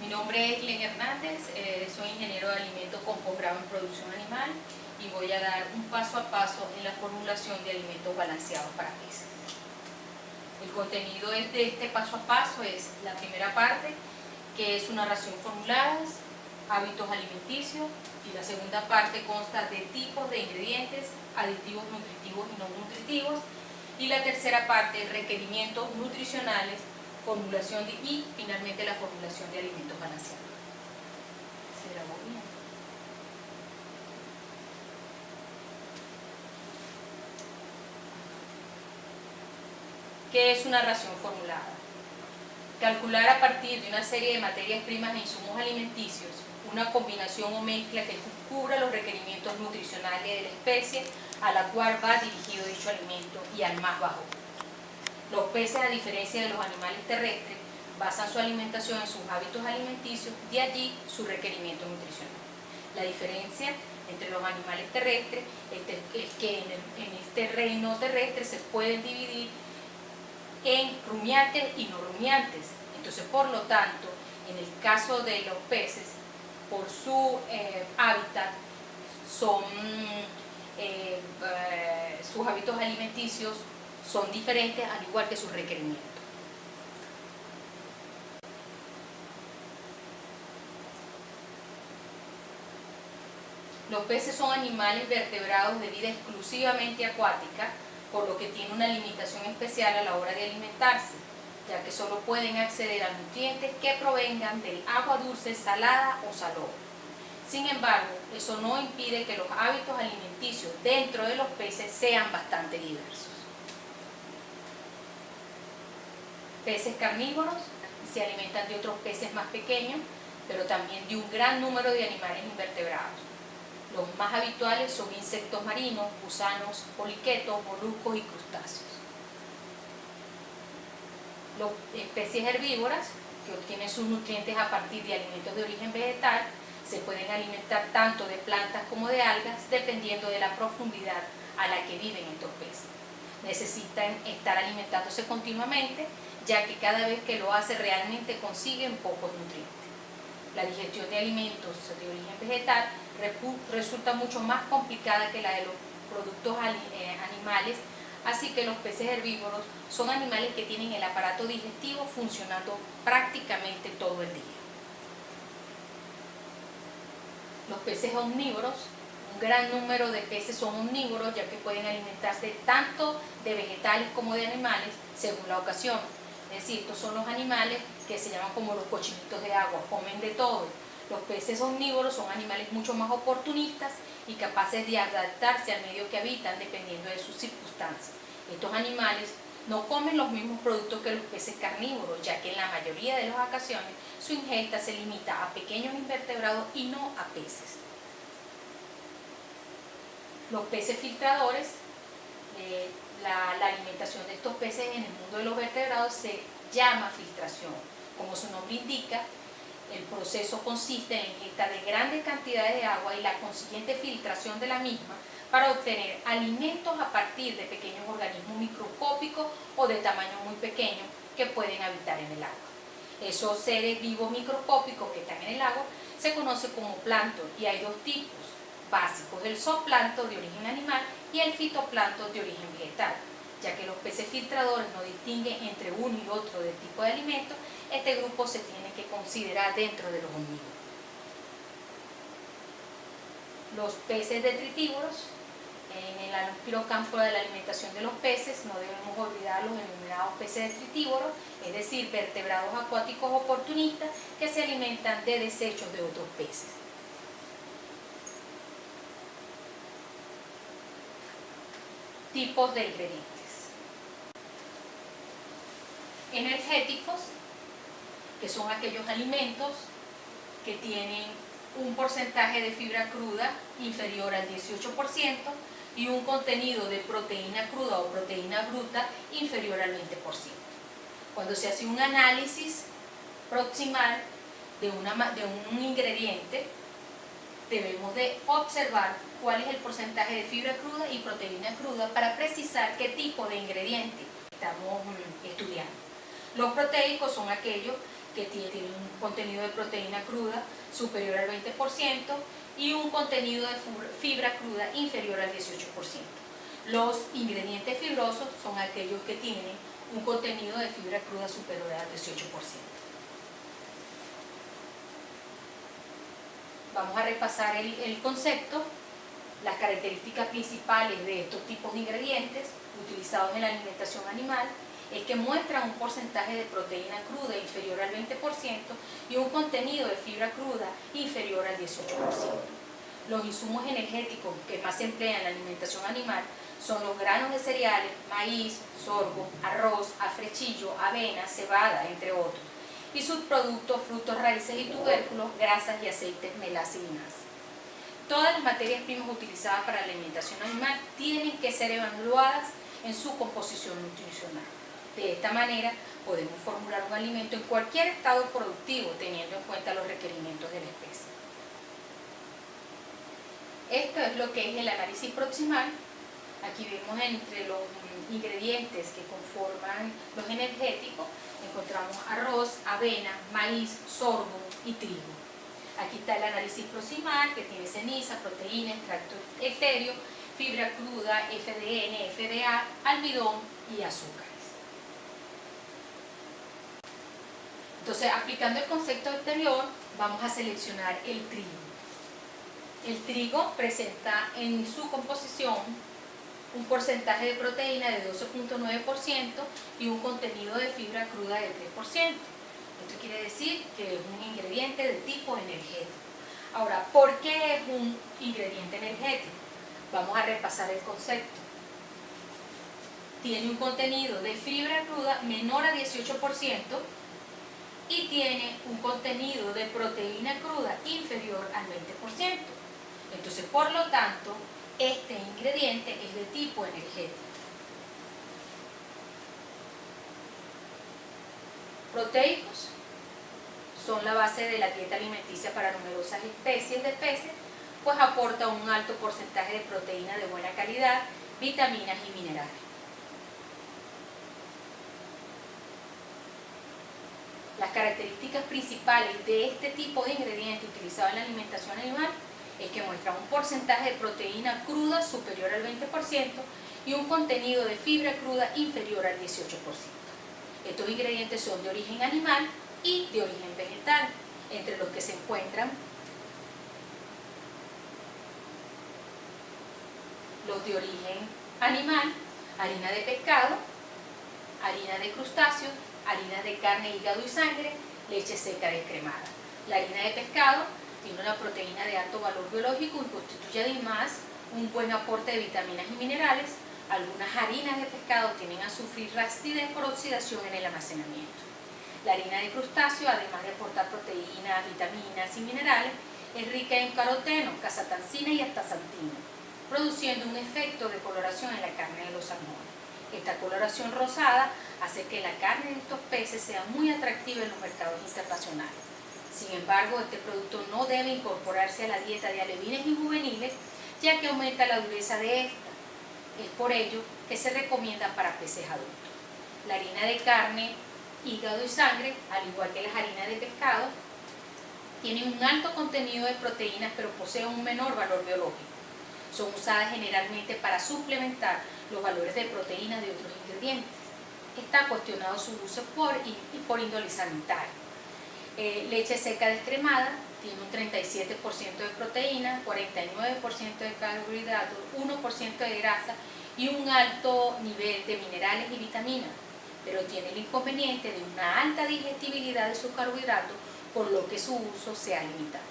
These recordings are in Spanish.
nombre es Glenn Hernández, soy ingeniero de alimentos con posgrado en producción animal y voy a dar un paso a paso en la formulación de alimentos balanceados para peces. El contenido de este paso a paso es la primera parte, que es una ración formulada, hábitos alimenticios, y la segunda parte consta de tipos de ingredientes, aditivos nutritivos y no nutritivos, y la tercera parte, requerimientos nutricionales, formulación y finalmente la formulación de alimentos balanceados. ¿Se grabó bien? ¿Qué es una ración formulada? Calcular a partir de una serie de materias primas e insumos alimenticios una combinación o mezcla que cubra los requerimientos nutricionales de la especie a la cual va dirigido dicho alimento y al más bajo. Los peces, a diferencia de los animales terrestres, basan su alimentación en sus hábitos alimenticios, de allí su requerimiento nutricional. La diferencia entre los animales terrestres es que en este reino terrestre se pueden dividir en rumiantes y no rumiantes. Entonces, por lo tanto, en el caso de los peces, por su hábitat, sus hábitos alimenticios son diferentes, al igual que sus requerimientos. Los peces son animales vertebrados de vida exclusivamente acuática, por lo que tienen una limitación especial a la hora de alimentarse, ya que solo pueden acceder a nutrientes que provengan del agua dulce, salada o salobre. Sin embargo, eso no impide que los hábitos alimenticios dentro de los peces sean bastante diversos. Peces carnívoros se alimentan de otros peces más pequeños, pero también de un gran número de animales invertebrados. Los más habituales son insectos marinos, gusanos, poliquetos, moluscos y crustáceos. Las especies herbívoras, que obtienen sus nutrientes a partir de alimentos de origen vegetal, se pueden alimentar tanto de plantas como de algas, dependiendo de la profundidad a la que viven estos peces. Necesitan estar alimentándose continuamente, ya que cada vez que lo hace realmente consiguen pocos nutrientes. La digestión de alimentos de origen vegetal resulta mucho más complicada que la de los productos animales, así que los peces herbívoros son animales que tienen el aparato digestivo funcionando prácticamente todo el día. Los peces omnívoros, un gran número de peces son omnívoros, ya que pueden alimentarse tanto de vegetales como de animales según la ocasión. Es decir, estos son los animales que se llaman como los cochinitos de agua, comen de todo. Los peces omnívoros son animales mucho más oportunistas y capaces de adaptarse al medio que habitan dependiendo de sus circunstancias. Estos animales no comen los mismos productos que los peces carnívoros, ya que en la mayoría de las ocasiones su ingesta se limita a pequeños invertebrados y no a peces. Los peces filtradores, la alimentación de estos peces en el mundo de los vertebrados se llama filtración. Como su nombre indica, el proceso consiste en la ingesta de grandes cantidades de agua y la consiguiente filtración de la misma para obtener alimentos a partir de pequeños organismos microscópicos o de tamaño muy pequeño que pueden habitar en el agua. Esos seres vivos microscópicos que están en el agua se conocen como plancton y hay dos tipos básicos: el zooplancton de origen animal y el fitoplancton de origen vegetal. Ya que los peces filtradores no distinguen entre uno y otro del tipo de alimento, este grupo se tiene que considerar dentro de los omnívoros. Los peces detritívoros, en el amplio campo de la alimentación de los peces, no debemos olvidar los denominados peces detritívoros, es decir, vertebrados acuáticos oportunistas que se alimentan de desechos de otros peces. Tipos de ingredientes. Energéticos, que son aquellos alimentos que tienen un porcentaje de fibra cruda inferior al 18% y un contenido de proteína cruda o proteína bruta inferior al 20%. Cuando se hace un análisis proximal de un ingrediente, debemos de observar cuál es el porcentaje de fibra cruda y proteína cruda para precisar qué tipo de ingrediente estamos estudiando. Los proteicos son aquellos que tiene un contenido de proteína cruda superior al 20% y un contenido de fibra cruda inferior al 18%. Los ingredientes fibrosos son aquellos que tienen un contenido de fibra cruda superior al 18%. Vamos a repasar el concepto, las características principales de estos tipos de ingredientes utilizados en la alimentación animal es que muestran un porcentaje de proteína cruda inferior al 20% y un contenido de fibra cruda inferior al 18%. Los insumos energéticos que más se emplean en la alimentación animal son los granos de cereales, maíz, sorgo, arroz, afrechillo, avena, cebada, entre otros, y sus productos, frutos, raíces y tubérculos, grasas y aceites, melaza y linaza. Todas las materias primas utilizadas para la alimentación animal tienen que ser evaluadas en su composición nutricional. De esta manera podemos formular un alimento en cualquier estado productivo teniendo en cuenta los requerimientos de la especie. Esto es lo que es el análisis proximal. Aquí vemos entre los ingredientes que conforman los energéticos, encontramos arroz, avena, maíz, sorgo y trigo. Aquí está el análisis proximal que tiene ceniza, proteína, extracto etéreo, fibra cruda, FDN, FDA, almidón y azúcares. Entonces, aplicando el concepto anterior, vamos a seleccionar el trigo. El trigo presenta en su composición un porcentaje de proteína de 12.9% y un contenido de fibra cruda de 3%. Esto quiere decir que es un ingrediente de tipo energético. Ahora, ¿por qué es un ingrediente energético? Vamos a repasar el concepto. Tiene un contenido de fibra cruda menor a 18% y tiene un contenido de proteína cruda inferior al 20%. Entonces, por lo tanto, este ingrediente es de tipo energético. Proteicos son la base de la dieta alimenticia para numerosas especies de peces, pues aporta un alto porcentaje de proteína de buena calidad, vitaminas y minerales. Las características principales de este tipo de ingrediente utilizado en la alimentación animal es que muestra un porcentaje de proteína cruda superior al 20% y un contenido de fibra cruda inferior al 18%. Estos ingredientes son de origen animal y de origen vegetal, entre los que se encuentran los de origen animal, harina de pescado, harina de crustáceos, harina de carne, hígado y sangre, leche seca descremada. La harina de pescado tiene una proteína de alto valor biológico y constituye además un buen aporte de vitaminas y minerales. Algunas harinas de pescado tienden a sufrir rastidez por oxidación en el almacenamiento. La harina de crustáceo, además de aportar proteínas, vitaminas y minerales, es rica en caroteno, casatancina y astaxantina, produciendo un efecto de coloración en la carne de los salmones. Esta coloración rosada hace que la carne de estos peces sea muy atractiva en los mercados internacionales. Sin embargo, este producto no debe incorporarse a la dieta de alevines y juveniles, ya que aumenta la dureza de esta. Es por ello que se recomienda para peces adultos. La harina de carne, hígado y sangre, al igual que las harinas de pescado, tienen un alto contenido de proteínas, pero poseen un menor valor biológico. Son usadas generalmente para suplementar los valores de proteínas de otros ingredientes. Está cuestionado su uso por índole sanitaria. Leche seca descremada tiene un 37% de proteína, 49% de carbohidratos, 1% de grasa y un alto nivel de minerales y vitaminas, pero tiene el inconveniente de una alta digestibilidad de sus carbohidratos, por lo que su uso se ha limitado.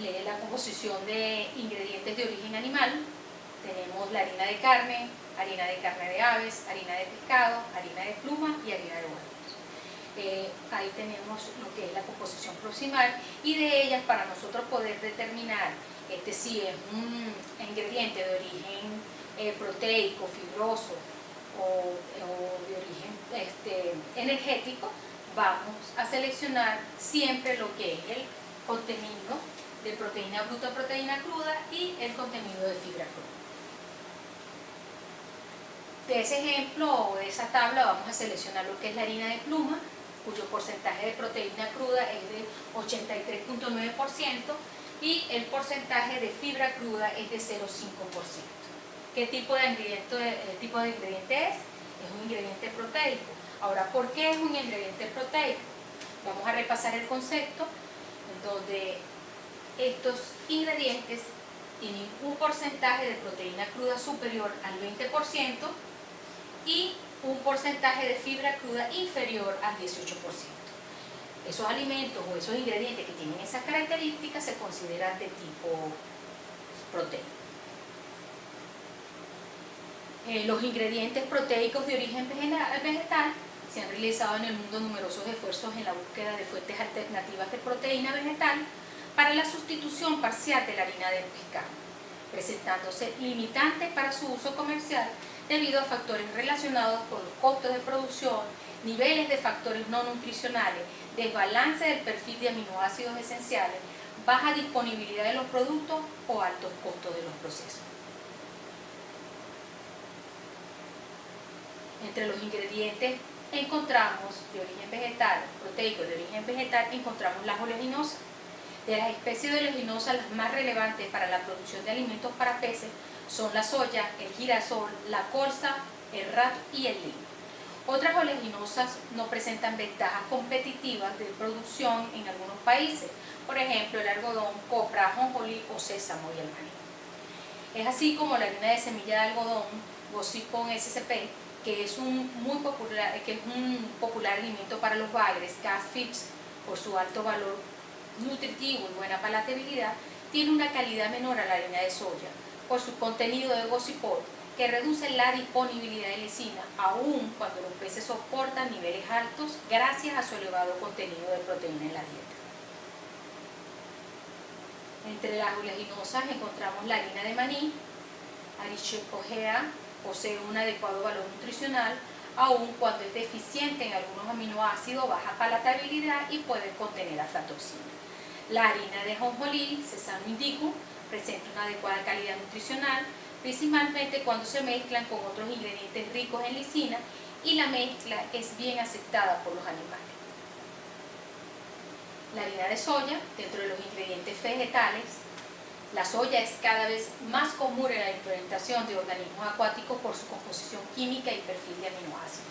Lee la composición de ingredientes de origen animal. Tenemos la harina de carne de aves, harina de pescado, harina de pluma y harina de huevos. Ahí tenemos lo que es la composición proximal y de ellas, para nosotros poder determinar si es un ingrediente de origen proteico, fibroso o de origen energético, vamos a seleccionar siempre lo que es el contenido de proteína bruta, proteína cruda y el contenido de fibra cruda. De ese ejemplo o de esa tabla vamos a seleccionar lo que es la harina de pluma, cuyo porcentaje de proteína cruda es de 83.9% y el porcentaje de fibra cruda es de 0,5%. ¿Qué tipo de ingrediente es? Es un ingrediente proteico. Ahora, ¿por qué es un ingrediente proteico? Vamos a repasar el concepto en donde estos ingredientes tienen un porcentaje de proteína cruda superior al 20% y un porcentaje de fibra cruda inferior al 18%. Esos alimentos o esos ingredientes que tienen esas características se consideran de tipo proteico. Los ingredientes proteicos de origen vegetal se han realizado en el mundo numerosos esfuerzos en la búsqueda de fuentes alternativas de proteína vegetal para la sustitución parcial de la harina de pescado, presentándose limitantes para su uso comercial debido a factores relacionados con los costos de producción, niveles de factores no nutricionales, desbalance del perfil de aminoácidos esenciales, baja disponibilidad de los productos o altos costos de los procesos. Entre los ingredientes encontramos de origen vegetal, proteicos de origen vegetal, encontramos las oleaginosas. De las especies de oleaginosas, las más relevantes para la producción de alimentos para peces son la soya, el girasol, la colza, el rato y el lino. Otras oleaginosas no presentan ventajas competitivas de producción en algunos países, por ejemplo el algodón, copra, ajonjolí o sésamo y el maní. Es así como la harina de semilla de algodón, Gosipon SCP, que es un popular alimento para los bagres, catfish, por su alto valor nutritivo y buena palatabilidad, tiene una calidad menor a la harina de soya por su contenido de gosipol, que reduce la disponibilidad de lisina, aun cuando los peces soportan niveles altos gracias a su elevado contenido de proteína en la dieta. Entre las oleaginosas encontramos la harina de maní. Arishokogea posee un adecuado valor nutricional, aun cuando es deficiente en algunos aminoácidos, baja palatabilidad y puede contener aflatoxina. La harina de ajonjolí, Sesame indicum, presenta una adecuada calidad nutricional, principalmente cuando se mezclan con otros ingredientes ricos en lisina y la mezcla es bien aceptada por los animales. La harina de soya, dentro de los ingredientes vegetales, la soya es cada vez más común en la implementación de organismos acuáticos por su composición química y perfil de aminoácidos.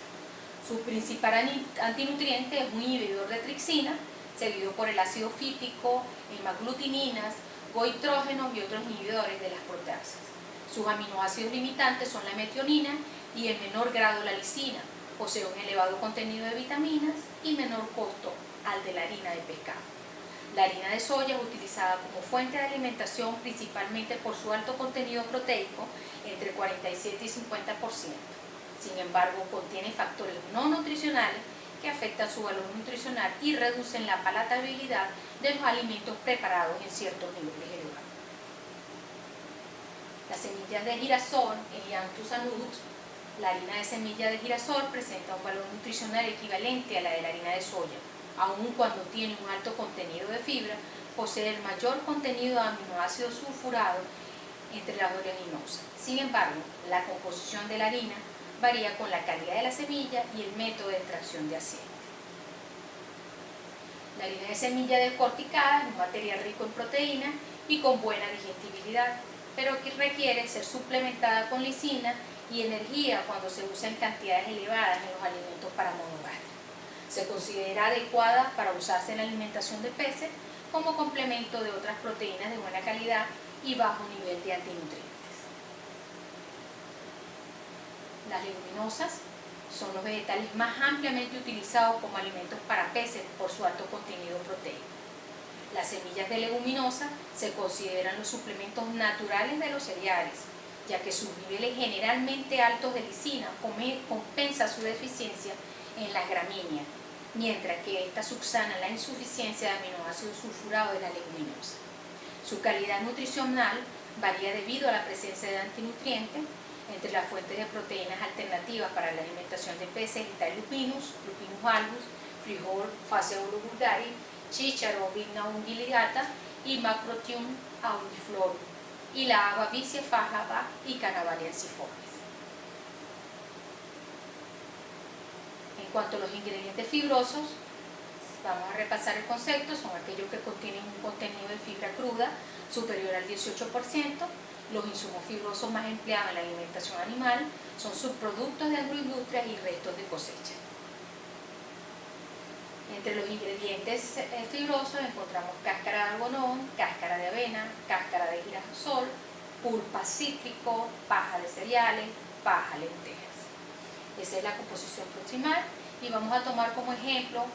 Su principal antinutriente es un inhibidor de tripsina, seguido por el ácido fítico, hemaglutininas, goitrógenos y otros inhibidores de las proteasas. Sus aminoácidos limitantes son la metionina y en menor grado la lisina. Posee un elevado contenido de vitaminas y menor costo al de la harina de pescado. La harina de soya es utilizada como fuente de alimentación principalmente por su alto contenido proteico, entre 47 y 50%. Sin embargo, contiene factores no nutricionales que afectan su valor nutricional y reducen la palatabilidad de los alimentos preparados en ciertos niveles elevados. Las semillas de girasol, Helianthus annuus, la harina de semilla de girasol presenta un valor nutricional equivalente a la de la harina de soya. Aun cuando tiene un alto contenido de fibra, posee el mayor contenido de aminoácidos sulfurados entre las oleaginosas. Sin embargo, la composición de la harina varía con la calidad de la semilla y el método de extracción de aceite. La harina de semilla descorticada es un material rico en proteína y con buena digestibilidad, pero que requiere ser suplementada con lisina y energía cuando se usa en cantidades elevadas en los alimentos para monogástricos. Se considera adecuada para usarse en la alimentación de peces como complemento de otras proteínas de buena calidad y bajo nivel de antinutrientes. Las leguminosas son los vegetales más ampliamente utilizados como alimentos para peces por su alto contenido proteico. Las semillas de leguminosa se consideran los suplementos naturales de los cereales, ya que sus niveles generalmente altos de lisina compensa su deficiencia en las gramíneas, mientras que esta subsana la insuficiencia de aminoácidos sulfurados de la leguminosa. Su calidad nutricional varía debido a la presencia de antinutrientes. Entre las fuentes de proteínas alternativas para la alimentación de peces está el Lupinus albus, frijol Phaseolus vulgaris, chícharo Vigna ungulata y Macrotium auriflorum, y la haba bicefágaba y Canavalia ensiformis. cuanto a los ingredientes fibrosos, vamos a repasar el concepto, son aquellos que contienen un contenido de fibra cruda superior al 18%. Los insumos fibrosos más empleados en la alimentación animal son subproductos de agroindustrias y restos de cosecha. Entre los ingredientes fibrosos encontramos cáscara de algodón, cáscara de avena, cáscara de girasol, pulpa cítrico, paja de cereales, paja de lentejas. Esa es la composición proximal y vamos a tomar como ejemplo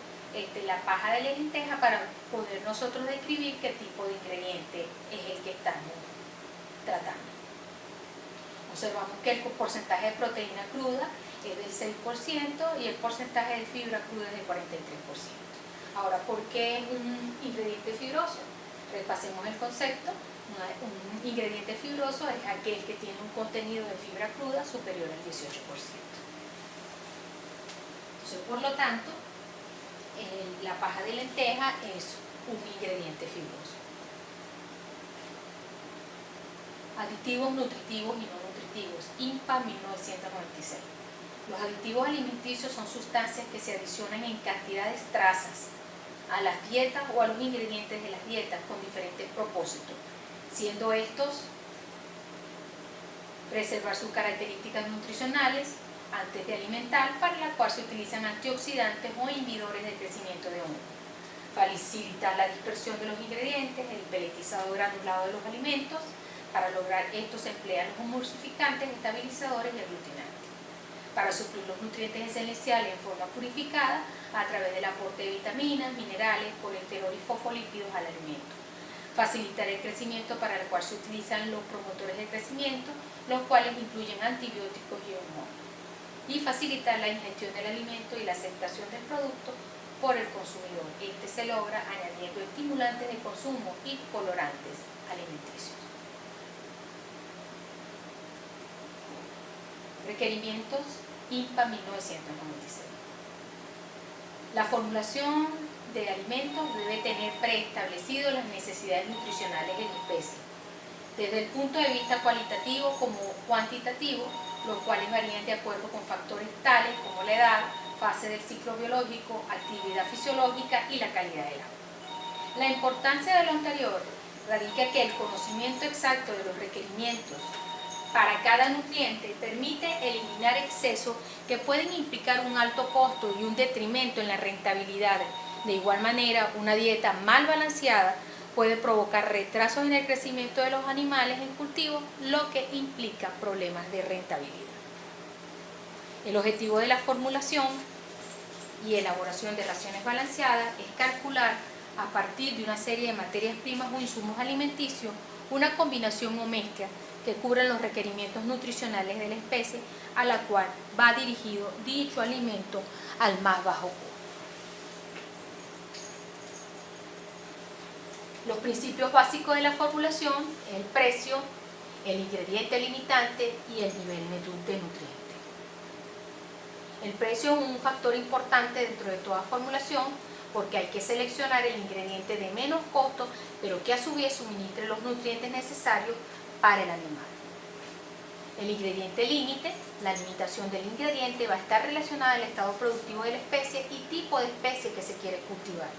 la paja de lenteja para poder nosotros describir qué tipo de ingrediente es el que estamos tratando. Observamos que el porcentaje de proteína cruda es del 6% y el porcentaje de fibra cruda es del 43%. Ahora, ¿por qué un ingrediente fibroso? Repasemos el concepto. Un ingrediente fibroso es aquel que tiene un contenido de fibra cruda superior al 18%. Entonces, por lo tanto, la paja de lenteja es un ingrediente fibroso. Aditivos nutritivos y no nutritivos, INPA 1996. Los aditivos alimenticios son sustancias que se adicionan en cantidades trazas a las dietas o a los ingredientes de las dietas con diferentes propósitos, siendo estos preservar sus características nutricionales antes de alimentar, para la cual se utilizan antioxidantes o inhibidores del crecimiento de hongos, facilitar la dispersión de los ingredientes, el peletizado granulado de los alimentos. Para lograr esto se emplean los emulsificantes, estabilizadores y aglutinantes. Para suplir los nutrientes esenciales en forma purificada a través del aporte de vitaminas, minerales, colesterol y fosfolípidos al alimento. Facilitar el crecimiento, para el cual se utilizan los promotores de crecimiento, los cuales incluyen antibióticos y hormonas. Y facilitar la ingestión del alimento y la aceptación del producto por el consumidor. Este se logra añadiendo estimulantes de consumo y colorantes alimenticios. Requerimientos INPA 1996. La formulación de alimentos debe tener preestablecido las necesidades nutricionales de la especie, desde el punto de vista cualitativo como cuantitativo, los cuales varían de acuerdo con factores tales como la edad, fase del ciclo biológico, actividad fisiológica y la calidad del agua. La importancia de lo anterior radica que el conocimiento exacto de los requerimientos para cada nutriente permite eliminar excesos que pueden implicar un alto costo y un detrimento en la rentabilidad. De igual manera, una dieta mal balanceada puede provocar retrasos en el crecimiento de los animales en cultivo, lo que implica problemas de rentabilidad. El objetivo de la formulación y elaboración de raciones balanceadas es calcular, a partir de una serie de materias primas o insumos alimenticios, una combinación o mezcla que cubran los requerimientos nutricionales de la especie a la cual va dirigido dicho alimento al más bajo costo. Los principios básicos de la formulación: el precio, el ingrediente limitante y el nivel de nutrientes. El precio es un factor importante dentro de toda formulación, porque hay que seleccionar el ingrediente de menos costo, pero que a su vez suministre los nutrientes necesarios para el animal. El ingrediente límite, la limitación del ingrediente, va a estar relacionada al estado productivo de la especie y tipo de especie que se quiere cultivar.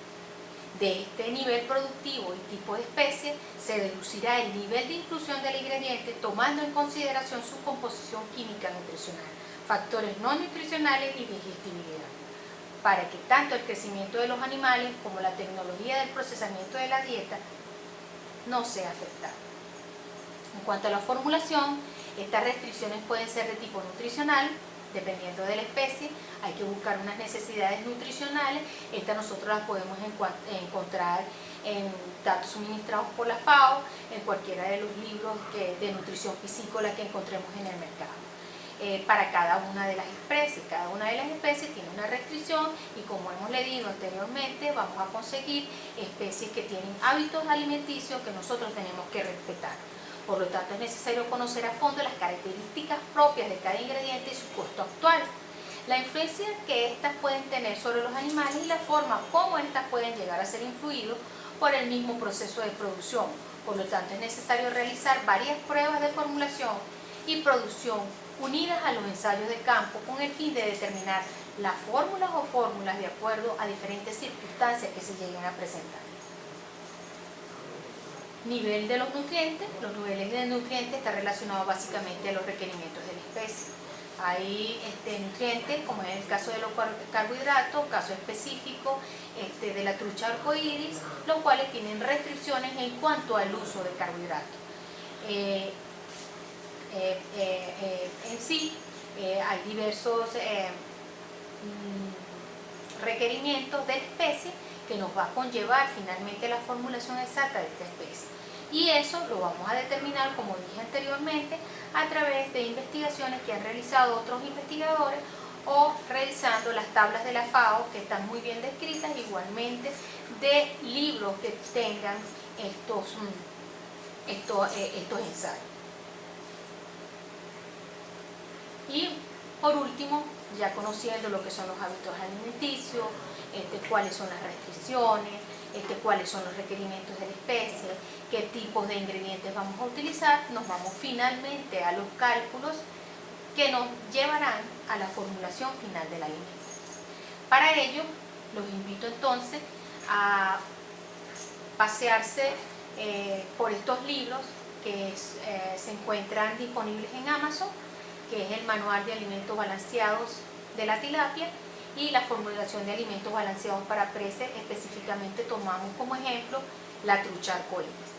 De este nivel productivo y tipo de especie se deducirá el nivel de inclusión del ingrediente, tomando en consideración su composición química nutricional, factores no nutricionales y digestibilidad, para que tanto el crecimiento de los animales como la tecnología del procesamiento de la dieta no sea afectada. En cuanto a la formulación, estas restricciones pueden ser de tipo nutricional, dependiendo de la especie. Hay que buscar unas necesidades nutricionales. Estas nosotros las podemos encontrar en datos suministrados por la FAO, en cualquiera de los libros de nutrición piscícola que encontremos en el mercado. Para cada una de las especies. Cada una de las especies tiene una restricción y, como hemos leído anteriormente, vamos a conseguir especies que tienen hábitos alimenticios que nosotros tenemos que respetar. Por lo tanto, es necesario conocer a fondo las características propias de cada ingrediente y su costo actual, la influencia que éstas pueden tener sobre los animales y la forma como éstas pueden llegar a ser influidos por el mismo proceso de producción. Por lo tanto, es necesario realizar varias pruebas de formulación y producción unidas a los ensayos de campo con el fin de determinar las fórmulas o fórmulas de acuerdo a diferentes circunstancias que se lleguen a presentar. Nivel de los nutrientes. Los niveles de nutrientes están relacionados básicamente a los requerimientos de la especie. Hay nutrientes, como en el caso de los carbohidratos, caso específico de la trucha arcoíris, los cuales tienen restricciones en cuanto al uso de carbohidratos. En sí, hay diversos requerimientos de la especie que nos va a conllevar finalmente la formulación exacta de esta especie. Y eso lo vamos a determinar, como dije anteriormente, a través de investigaciones que han realizado otros investigadores o revisando las tablas de la FAO, que están muy bien descritas, igualmente de libros que tengan estos ensayos. Y por último, ya conociendo lo que son los hábitos alimenticios, cuáles son las restricciones, cuáles son los requerimientos de la especie, qué tipos de ingredientes vamos a utilizar, nos vamos finalmente a los cálculos que nos llevarán a la formulación final del alimento. Para ello, los invito entonces a pasearse por estos libros que se encuentran disponibles en Amazon, que es el Manual de Alimentos Balanceados de la tilapia y la formulación de alimentos balanceados para peces. Específicamente tomamos como ejemplo la trucha arcoíris.